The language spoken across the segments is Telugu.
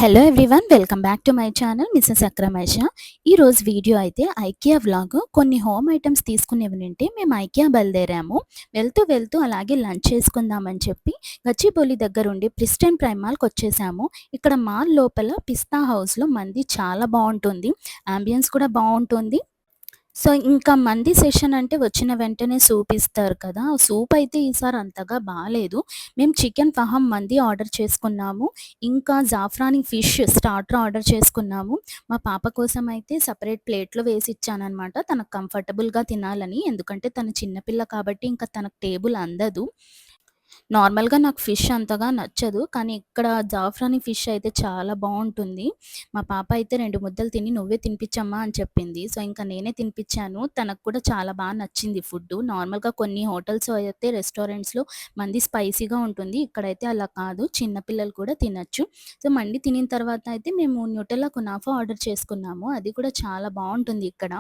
Hello everyone, welcome back to my channel Mrs అక్రమేష. ఈరోజు వీడియో అయితే ఐకియా వ్లాగ్. కొన్ని హోమ్ ఐటమ్స్ తీసుకునేవి ఉంటే మేము ఐకియా బయలుదేరాము. వెళ్తూ వెళ్తూ అలాగే లంచ్ చేసుకుందామని చెప్పి గచ్చిబౌలి దగ్గర ఉండి ప్రిస్టన్ ప్రైమాల్కి వచ్చేసాము. ఇక్కడ మాల్ లోపల పిస్తా హౌస్లో మంది చాలా బాగుంటుంది, అంబియన్స్ కూడా బాగుంటుంది. సో, ఇంకా మంది సెషన్ అంటే వచ్చిన వెంటనే సూప్ ఇస్తారు కదా! సూప్ అయితే ఈసారి అంతగా బాలేదు. మేము చికెన్ ఫహమ్ మంది ఆర్డర్ చేసుకున్నాము. ఇంకా జాఫ్రానీ ఫిష్ స్టార్టర్ ఆర్డర్ చేసుకున్నాము. మా పాప కోసం అయితే సెపరేట్ ప్లేట్‌లో వేసిచ్చాననమాట. తనకు కంఫర్టబుల్‌గా తినాలని. ఎందుకంటే తను చిన్న పిల్ల కాబట్టి ఇంకా తనకు టేబుల్ అందదు. నార్మల్‌గా నాకు ఫిష్ అంతగా నచ్చదు. కానీ ఇక్కడ జాఫ్రానీ ఫిష్ అయితే చాలా బావుంటుంది. మా పాప అయితే 2 ముద్దలు తిని "నువ్వే తినిపించమ్మా" అని చెప్పింది. సో, ఇంక నేనే తినిపించాను. తనకు కూడా చాలా నచ్చింది ఫుడ్డు. నార్మల్‌గా కొన్ని హోటల్స్‌లో అయితే రెస్టారెంట్స్‌లో మంది స్పైసీగా ఉంటుంది. ఇక్కడైతే అలా కాదు. చిన్న పిల్లలు కూడా తినొచ్చు. సో, మండి తినిన తర్వాత అయితే మేము న్యూటెల్లా కునాఫా ఆర్డర్ చేసుకున్నాము. అది కూడా చాలా బావుంటుంది ఇక్కడ.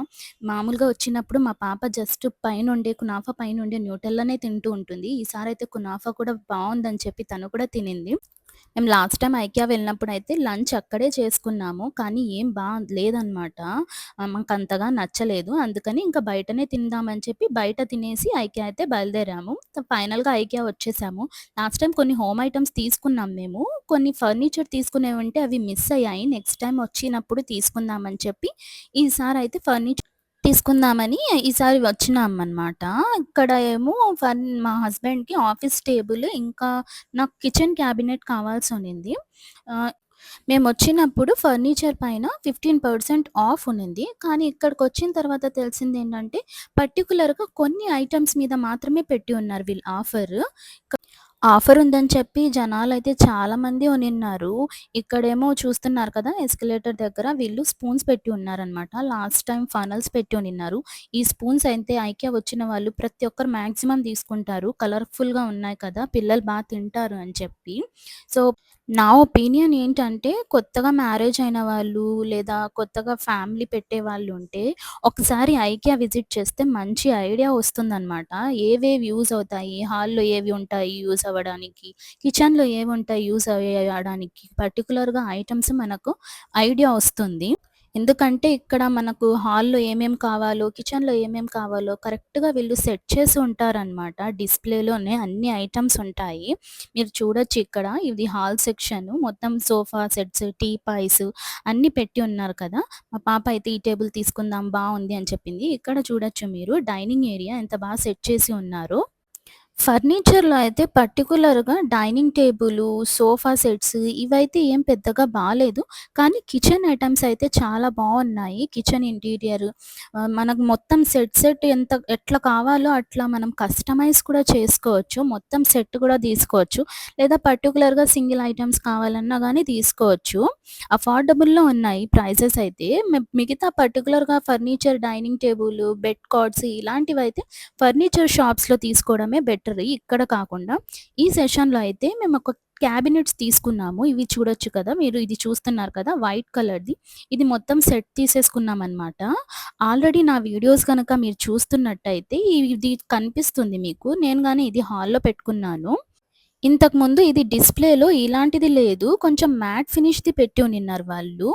మామూలుగా వచ్చినప్పుడు మా పాప జస్ట్ పైనుండే కునాఫా పైనుండే న్యూటెల్లానే తింటూ ఉంటుంది. ఈసారైతే కునాఫా కూడా బావుందని చెప్పి తను కూడా తినింది. మేము లాస్ట్ టైమ్ ఐకియా వెళ్ళినప్పుడైతే లంచ్ అక్కడే చేసుకున్నాము. కానీ ఏం లేదనమాట. మాకంతగా నచ్చలేదు. అందుకని ఇంకా బయటనే తిందామని చెప్పి బయట తినేసి ఐకియా అయితే బయలుదేరాము. ఫైనల్‌గా ఐకియా వచ్చేసాము. లాస్ట్ టైమ్ కొన్ని హోమ్ ఐటెమ్స్ తీసుకున్నాం మేము. కొన్ని ఫర్నిచర్ తీసుకునేవుంటే అవి మిస్ అయ్యాయి. నెక్స్ట్ టైమ్ వచ్చినప్పుడు తీసుకుందామని చెప్పి ఈసారైతే ఫర్నిచర్ తీసుకుందామని ఈసారి వచ్చినామనమాట. ఇక్కడ ఏమో మా హస్బెండ్‌కి ఆఫీస్ టేబుల్, ఇంకా నాకు కిచెన్ క్యాబినెట్ కావాల్సునింది. ఆహ్, మేమొచ్చినప్పుడు ఫర్నిచర్ పైన 15% ఆఫ్ ఉన్నింది. కానీ ఇక్కడికొచ్చిన తర్వాత తెలిసిందేంటంటే, పర్టిక్యులర్‌గా కొన్ని ఐటెమ్స్ మీద మాత్రమే పెట్టి ఉన్నారు వీళ్ళు ఆఫరు. ఆఫరుందని చెప్పి జనాలైతే చాలామంది ఉనిన్నారు. ఇక్కడేమో చూస్తున్నారు కదా! ఎస్కలేటర్ దగ్గర వీళ్ళు స్పూన్స్ పెట్టి ఉన్నారనమాట. లాస్ట్ టైమ్ ఫనల్స్ పెట్టి ఉనిన్నారు. ఈ స్పూన్స్ అయితే ఐకియా వచ్చిన వాళ్ళు ప్రతి ఒక్కరు మాక్సిమం తీసుకుంటారు. కలర్‌ఫుల్‌గా ఉన్నాయి కదా! పిల్లలు తింటారు అని చెప్పి. సో, నా ఒపీనియన్ ఏంటంటే, కొత్తగా మ్యారేజ్ అయిన వాళ్ళు లేదా కొత్తగా ఫ్యామిలీ పెట్టేవాళ్ళుంటే ఒకసారి ఐకియా విజిట్ చేస్తే మంచి ఐడియా వస్తుందనమాట. ఏవేవి యూజ్ అవుతాయి, హాల్‌లో ఏవి ఉంటాయి యూజ్ అవ్వడానికి, కిచెన్‌లో ఏవుంటాయి యూజ్ అయ్యడానికి, పర్టిక్యులర్‌గా ఐటెమ్స్ మనకు ఐడియా వస్తుంది. ఎందుకంటే ఇక్కడ మనకు హాల్‌లో ఏమేం కావాలో, కిచెన్‌లో ఏమేం కావాలో కరెక్ట్‌గా వీళ్ళు సెట్ చేసి ఉంటారనమాట. డిస్‌ప్లేలోనే అన్ని ఐటెమ్స్ ఉంటాయి. మీరు చూడొచ్చు ఇక్కడ. ఇది హాల్ సెక్షను. మొత్తం సోఫా సెట్స్, టీపాయ్స్ అన్నీ పెట్టి ఉన్నారు కదా! మా పాప అయితే ఈ టేబుల్ తీసుకుందాం బావుంది అని చెప్పింది. ఇక్కడ చూడొచ్చు మీరు డైనింగ్ ఏరియా ఎంత సెట్ చేసి ఉన్నారో. ఫర్నిచర్‌లో అయితే పర్టిక్యులర్‌గా డైనింగ్ టేబులు, సోఫా సెట్స్ ఇవైతే ఏం పెద్దగా బాలేదు. కానీ కిచెన్ ఐటెమ్స్ అయితే చాలా బావున్నాయి. కిచెన్ ఇంటీరియర్ మనకు మొత్తం సెట్ ఎట్లా కావాలో అట్లా మనం కస్టమైజ్ కూడా చేసుకోవచ్చు. మొత్తం సెట్ కూడా తీసుకోవచ్చు. లేదా పర్టిక్యులర్‌గా సింగిల్ ఐటెమ్స్ కావాలన్నా గానీ తీసుకోవచ్చు. అఫోర్డబుల్‌లో ఉన్నాయి ప్రైజెస్ అయితే. మిగతా పర్టిక్యులర్‌గా ఫర్నిచర్, డైనింగ్ టేబులు, బెడ్ కార్డ్స్ ఇలాంటివైతే ఫర్నిచర్ షాప్స్‌లో తీసుకోవడమే బెటర్. ఇక్కడ కాకుండా ఈ సెషన్‌లో అయితే మేమొక క్యాబినెట్స్ తీసుకున్నాము. ఇవి చూడొచ్చు కదా! మీరు ఇది చూస్తున్నారు కదా! వైట్ కలర్‌ది. ఇది మొత్తం సెట్ తీసేసుకున్నామనమాట. ఆల్రెడీ నా వీడియోస్ గనక మీరు చూస్తున్నట్టయితే ఇది కనిపిస్తుంది మీకు. నేను గాని ఇది హాల్‌లో పెట్టుకున్నాను. ఇంతకుముందు ఇది డిస్‌ప్లేలో ఇలాంటిది లేదు. కొంచెం మ్యాట్ ఫినిష్‌ది పెట్టి ఉనిన్నారు వాళ్ళు.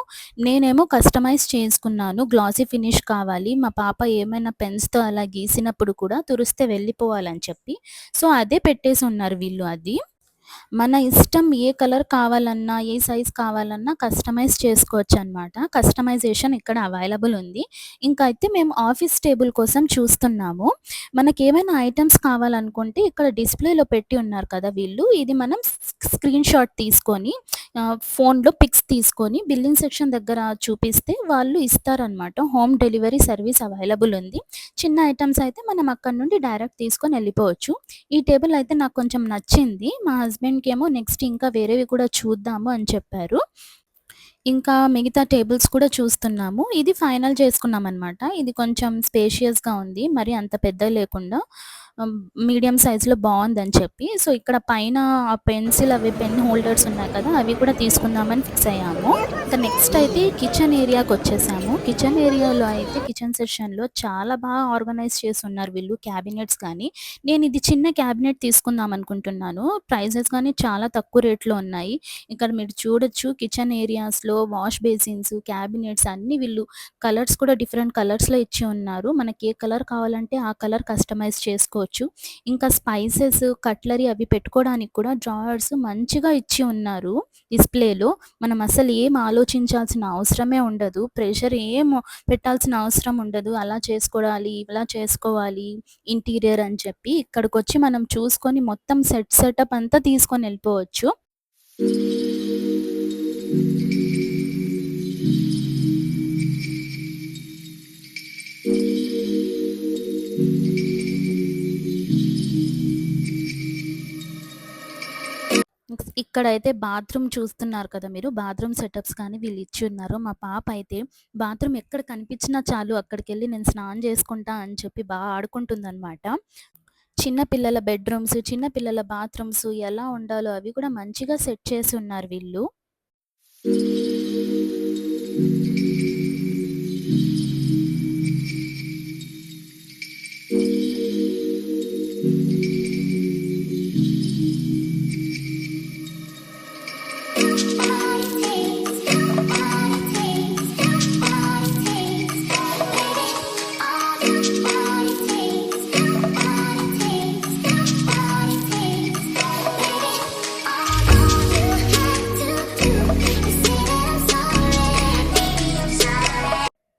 నేనేమో కస్టమైజ్ చేసుకున్నాను. గ్లాసీ ఫినిష్ కావాలి. మా పాప ఏమైనా పెన్స్‌తో అలా గీసినప్పుడు కూడా తురిస్తే వెళ్ళిపోవాలని చెప్పి. సో, అదే పెట్టేసున్నారు వీళ్ళు అది. మన ఇష్టం ఏ కలర్ కావాలన్నా, ఏ సైజ్ కావాలన్నా కస్టమైజ్ చేసుకోవచ్చనమాట. కస్టమైజేషన్ ఇక్కడ అవైలబుల్ ఉంది. ఇంకా అయితే మేము ఆఫీస్ టేబుల్ కోసం చూస్తున్నాము. మనకేమైనా ఐటెమ్స్ కావాలనుకుంటే ఇక్కడ డిస్‌ప్లేలో పెట్టి ఉన్నారు కదా వీళ్ళు. ఇది మనం స్క్రీన్ షాట్ తీసుకొని ఫోన్‌లో పిక్స్ తీసుకొని బిల్లింగ్ సెక్షన్ దగ్గర చూపిస్తే వాళ్ళు ఇస్తారనమాట. హోమ్ డెలివరీ సర్వీస్ అవైలబుల్ ఉంది. చిన్న ఐటెమ్స్ అయితే మనం అక్కడి నుండి డైరెక్ట్ తీసుకొని ఎళ్ళిపోవచ్చు. ఈ టేబుల్ అయితే నాకు కొంచెం నచ్చింది. మా హస్బెండ్‌కేమో నెక్స్ట్ ఇంకా వేరేవి కూడా చూద్దాము అని చెప్పారు. ఇంకా మిగతా టేబుల్స్ కూడా చూస్తున్నాము. ఇది ఫైనల్ చేసుకున్నామనమాట. ఇది కొంచెం స్పేషియస్‌గా ఉంది. మరి అంత పెద్దగా లేకుండా ఆహ్, మీడియం సైజ్‌లో బావుందని చెప్పి. సో, ఇక్కడ పైన ఆ పెన్సిల్ అవి పెన్ హోల్డర్స్ ఉన్నాయి కదా! అవి కూడా తీసుకుందామని ఫిక్స్ అయ్యాము. ఇంకా నెక్స్ట్ అయితే కిచెన్ ఏరియాకొచ్చేసాము. కిచెన్ ఏరియాలో అయితే కిచెన్ సెక్షన్‌లో చాలా బాగా ఆర్గనైజ్ చేసున్నారు వీళ్ళు క్యాబినెట్స్ కానీ. నేనిది చిన్న క్యాబినెట్ తీసుకుందాం అనుకుంటున్నాను. ప్రైజెస్ గానీ చాలా తక్కువ రేట్‌లో ఉన్నాయి. ఇక్కడ మీరు చూడొచ్చు కిచెన్ ఏరియాస్‌లో వాష్ బేసిన్స్, క్యాబినెట్స్ అన్నీ వీళ్ళు కలర్స్ కూడా డిఫరెంట్ కలర్స్‌లో ఇచ్చి ఉన్నారు. మనకి ఏ కలర్ కావాలంటే ఆ కలర్ కస్టమైజ్ చేసుకోవచ్చు. ఇంకా స్పైసెస్, కట్లరీ అవి పెట్టుకోవడానికి కూడా డ్రాయర్స్ మంచిగా ఇచ్చి ఉన్నారు డిస్‌ప్లేలో. మనం అసలు ఏం ఆలోచించాల్సిన అవసరమే ఉండదు. ప్రెషర్ ఏం పెట్టాల్సిన అవసరం ఉండదు. అలా చేసుకోవాలి, ఇలా చేసుకోవాలి ఇంటీరియర్ అని చెప్పి. ఇక్కడికొచ్చి మనం చూసుకొని మొత్తం సెటప్ అంతా తీసుకొనెళ్ళిపోవచ్చు. ఇక్కడైతే బాత్రూమ్ చూస్తున్నారు కదా మీరు. బాత్రూమ్ సెటప్స్ కానీ వీళ్ళు ఇచ్చున్నారు. మా పాప అయితే బాత్రూమ్ ఎక్కడ కనిపించినా చాలు అక్కడికెళ్ళి నేను స్నానం చేసుకుంటా అని చెప్పి ఆడుకుంటుందనమాట. చిన్న పిల్లల బెడ్‌రూమ్స్, చిన్న పిల్లల బాత్రూమ్స్ ఎలా ఉండాలో అవి కూడా మంచిగా సెట్ చేసి ఉన్నారు వీళ్ళు.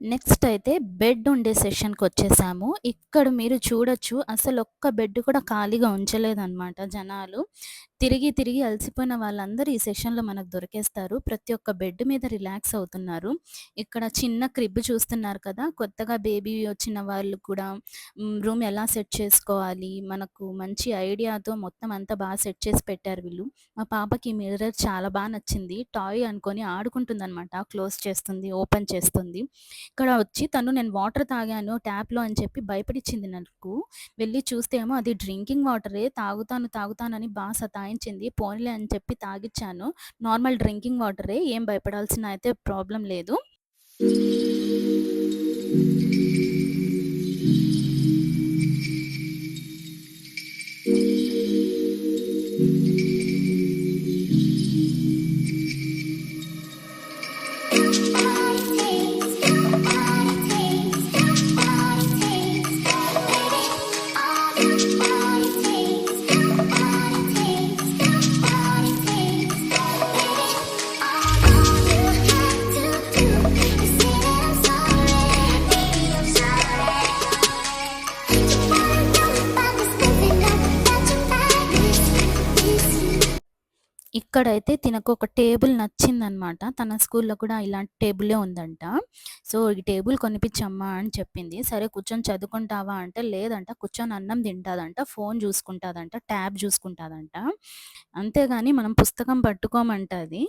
నెక్స్ట్ అయితే బెడ్ ఉండే సెషన్‌కొచ్చేసాము. ఇక్కడ మీరు చూడొచ్చు అసలొక్క బెడ్ కూడా ఖాళీగా ఉంచలేదనమాట జనాలు. తిరిగి, తిరిగి అలసిపోయిన వాళ్ళందరూ ఈ సెషన్‌లో మనకు దొరికేస్తారు. ప్రతి ఒక్క బెడ్ మీద రిలాక్స్ అవుతున్నారు. ఇక్కడ చిన్న క్రిబ్ చూస్తున్నారు కదా! కొత్తగా బేబీ వచ్చిన వాళ్ళు కూడా రూమ్ ఎలా సెట్ చేసుకోవాలి, మనకు మంచి ఐడియాతో మొత్తం అంతా సెట్ చేసి పెట్టారు వీళ్ళు. మా పాపకి ఈ మిర్రర్ చాలా నచ్చింది. టాయ్ అనుకోని ఆడుకుంటుందనమాట. క్లోజ్ చేస్తుంది, ఓపెన్ చేస్తుంది. ఇక్కడ వచ్చి తను నేను వాటర్ తాగాను ట్యాప్‌లో అని చెప్పి భయపడిచ్చింది నాకు. వెళ్లి చూస్తే ఏమో అది డ్రింకింగ్ వాటరే తాగుతానని సతాయించింది. పోనీలే అని చెప్పి తాగిచ్చాను. నార్మల్ డ్రింకింగ్ వాటరే. ఏం భయపడాల్సిన అయితే ప్రాబ్లమ్ లేదు. ఇక్కడైతే తినకు ఒక టేబుల్ నచ్చిందనమాట. తన స్కూల్‌లో కూడా ఇలాంటి టేబులే ఉందంట. సో, "ఈ టేబుల్ కొనిపించమ్మా" అని చెప్పింది. సరే కూర్చొని చదువుకుంటావా అంటే, లేదంట కూర్చొని అన్నం తింటాదంట, ఫోను చూసుకుంటాదంట, ట్యాబ్ చూసుకుంటాదంట. అంతేగాని మనం పుస్తకం పట్టుకోమంటది.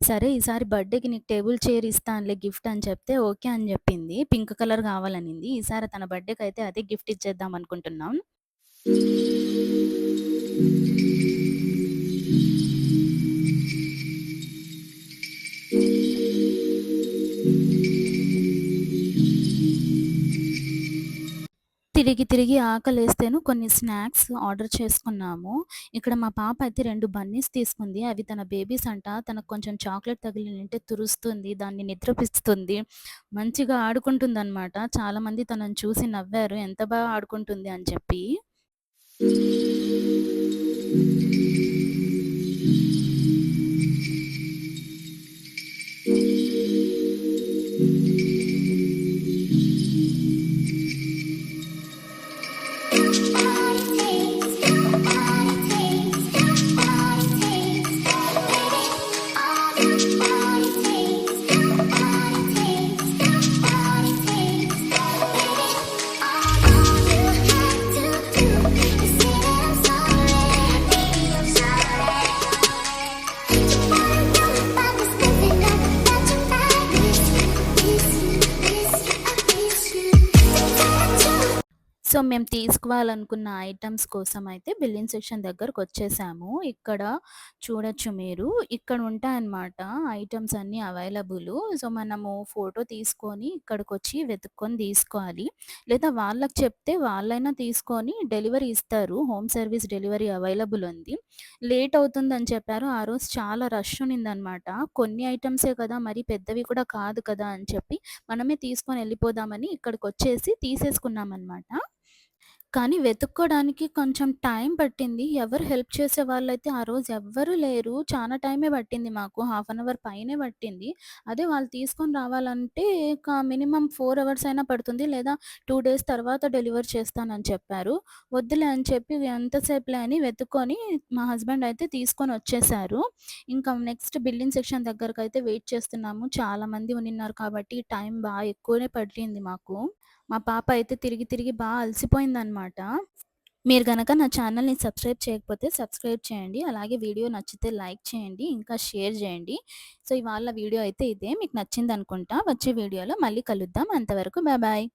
సరే ఈసారి బర్త్‌డేకి నీకు టేబుల్ చైర్ ఇస్తానులే గిఫ్ట్ అని చెప్తే, ఓకే అని చెప్పింది. పింక్ కలర్ కావాలనింది. ఈసారి తన బర్త్‌డేకయితే అదే గిఫ్ట్ ఇచ్చేద్దాం అనుకుంటున్నాం. తిరిగి, తిరిగి ఆకలేస్తేను కొన్ని స్నాక్స్ ఆర్డర్ చేసుకున్నాము. ఇక్కడ మా పాప అయితే 2 బన్నీస్ తీసుకుంది. అవి తన బేబీస్ అంట. తనకు కొంచెం చాక్లేట్ తగిలింటే తురుస్తుంది. దాన్ని నిద్రపిస్తుంది. మంచిగా ఆడుకుంటుందనమాట. చాలామంది తనని చూసి నవ్వారు. ఎంత బాగా ఆడుకుంటుంది అని చెప్పి. సో, మేము తీసుకోవాలనుకున్న ఐటెమ్స్ కోసమయితే బిల్లింగ్ సెక్షన్ దగ్గరకొచ్చేసాము. ఇక్కడ చూడొచ్చు మీరు. ఇక్కడ ఉంటాయన్నమాట ఐటెమ్స్ అన్నీ అవైలబులు. సో, మనము ఫోటో తీసుకొని ఇక్కడికొచ్చి వెతుక్కొని తీసుకోవాలి. లేదా వాళ్ళకి చెప్తే వాళ్ళైనా తీసుకొని డెలివరీ ఇస్తారు. హోమ్ సర్వీస్ డెలివరీ అవైలబుల్ ఉంది. లేట్ అవుతుందని చెప్పారు. ఆ రోజు చాలా రష్ ఉన్నిందనమాట. కొన్ని ఐటెమ్సే కదా! మరి పెద్దవి కూడా కాదు కదా! అని చెప్పి మనమే తీసుకొని ఎళ్ళిపోదామని ఇక్కడికొచ్చేసి తీసేసుకున్నామనమాట. కానీ వెతుక్కోడానికి కొంచెం టైం పట్టింది. ఎవరు హెల్ప్ చేసేవాళ్ళైతే ఆ రోజు ఎవ్వరు లేరు. చానా టైమే పట్టింది మాకు. హాఫ్ అన్ అవర్ పైనే పట్టింది. అదే వాళ్ళు తీసుకొని రావాలంటే మినిమమ్ 4 అవర్స్ అయినా పడుతుంది. లేదా 2 డేస్ తర్వాత డెలివర్ చేస్తానని చెప్పారు. వద్దులే అని చెప్పి ఎంతసేపులే అని వెతుక్కొని మా హస్బెండ్ అయితే తీసుకొనొచ్చేసారు. ఇంకా నెక్స్ట్ బిల్లింగ్ సెక్షన్ దగ్గరకైతే వెయిట్ చేస్తున్నాము. చాలా మంది ఉన్నిన్నారు కాబట్టి టైం ఎక్కువనే పట్టింది మాకు. మా పాప అయితే తిరిగి తిరిగి అలసిపోయిందనమాట. మీరు గనక నా ఛానల్‌ని సబ్స్క్రైబ్ చేయకపోతే సబ్స్క్రైబ్ చేయండి. అలాగే వీడియో నచ్చితే లైక్ చేయండి. ఇంకా షేర్ జేయండి. సో, ఇవాళ వీడియో అయితే ఇదే. మీకు నచ్చిందనుకుంటా. వచ్చే వీడియోలో మళ్ళీ కలుద్దాం. అంతవరకు బాయ్.